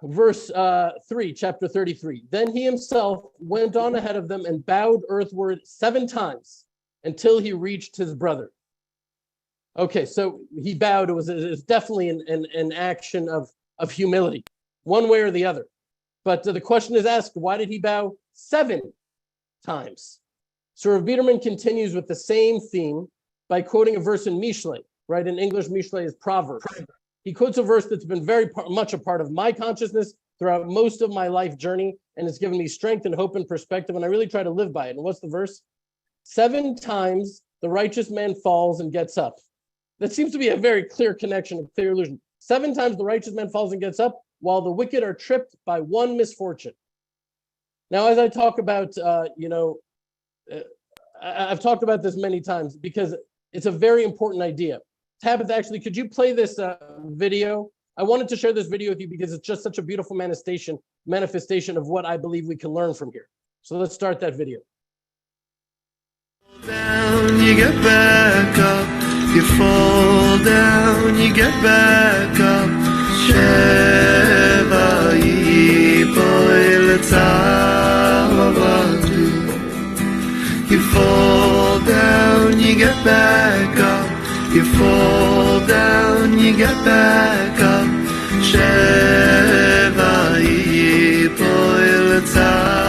Verse 3, chapter 33. Then he himself went on ahead of them and bowed earthward 7 times until he reached his brother. Okay, so he bowed. It was definitely an action of humility, one way or the other. But the question is asked, why did he bow 7 times? So Rav Biderman continues with the same theme by quoting a verse in Mishlei, right? In English, Mishlei is Proverbs. He quotes a verse that's been very much a part of my consciousness throughout most of my life journey, and it's given me strength and hope and perspective, and I really try to live by it. And what's the verse? 7 times the righteous man falls and gets up. That seems to be a very clear connection, a clear illusion. 7 times the righteous man falls and gets up, while the wicked are tripped by one misfortune. Now, as I talk about, I've talked about this many times because it's a very important idea. Tabitha, actually, could you play this video? I wanted to share this video with you because it's just such a beautiful manifestation of what I believe we can learn from here. So let's start that video. Down, you get back up. You fall down, you get back up. Sheva yipoel tzavavadu. You fall down, you get back up. You fall down, you get back up. Sheva yipoel tzavavadu.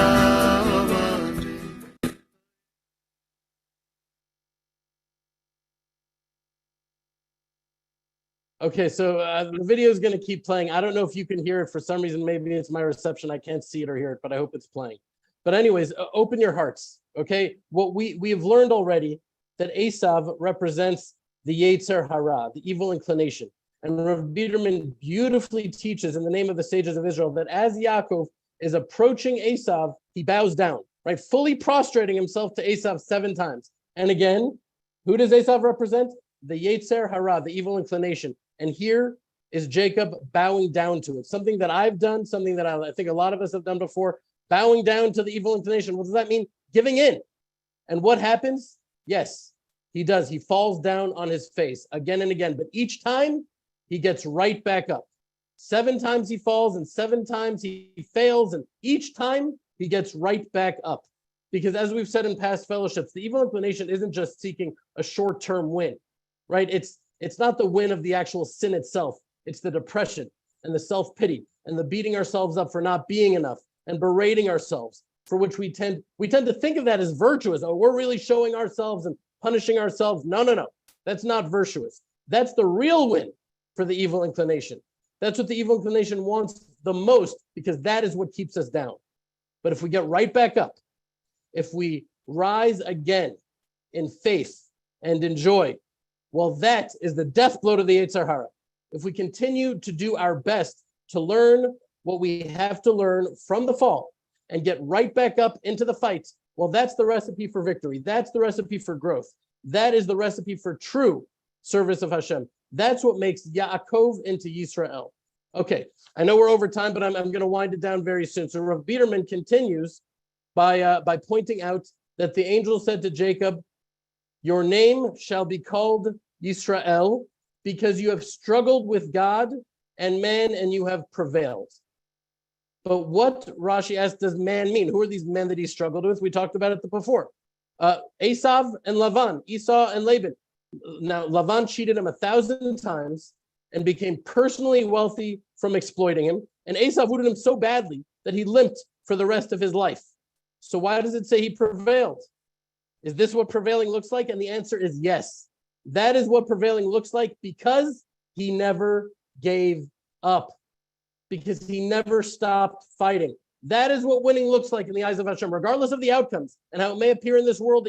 Okay, so the video is going to keep playing. I don't know if you can hear it. For some reason, maybe it's my reception. I can't see it or hear it, but I hope it's playing. But anyways, open your hearts, okay? What we have learned already that Esav represents the Yetzer Hara, the evil inclination. And Rav Biderman beautifully teaches in the name of the sages of Israel that as Yaakov is approaching Esav, he bows down, right? Fully prostrating himself to Esav 7 times. And again, who does Esav represent? The Yetzer Hara, the evil inclination. And here is Jacob bowing down to it. Something that I've done, something that I think a lot of us have done before, bowing down to the evil inclination. What does that mean? Giving in. And what happens? Yes, he does. He falls down on his face again and again. But each time, he gets right back up. 7 times he falls and 7 times he fails. And each time, he gets right back up. Because as we've said in past fellowships, the evil inclination isn't just seeking a short-term win, right? It's not the win of the actual sin itself. It's the depression and the self-pity and the beating ourselves up for not being enough and berating ourselves, for which we tend to think of that as virtuous. Oh, we're really showing ourselves and punishing ourselves. No. That's not virtuous. That's the real win for the evil inclination. That's what the evil inclination wants the most, because that is what keeps us down. But if we get right back up, if we rise again in faith and in joy, well, that is the death blow to the Yetzer Hara. If we continue to do our best to learn what we have to learn from the fall and get right back up into the fight, well, that's the recipe for victory. That's the recipe for growth. That is the recipe for true service of Hashem. That's what makes Yaakov into Yisrael. Okay, I know we're over time, but I'm going to wind it down very soon. So Rav Biderman continues by pointing out that the angel said to Jacob, "Your name shall be called Yisrael, because you have struggled with God and man, and you have prevailed." But what, Rashi asks, does man mean? Who are these men that he struggled with? We talked about it before. Esav and Lavan, Esau and Laban. Now, Lavan cheated him 1,000 times and became personally wealthy from exploiting him. And Esav wounded him so badly that he limped for the rest of his life. So why does it say he prevailed? Is this what prevailing looks like? And the answer is yes. That is what prevailing looks like, because he never gave up, because he never stopped fighting. That is what winning looks like in the eyes of Hashem, regardless of the outcomes and how it may appear in this world.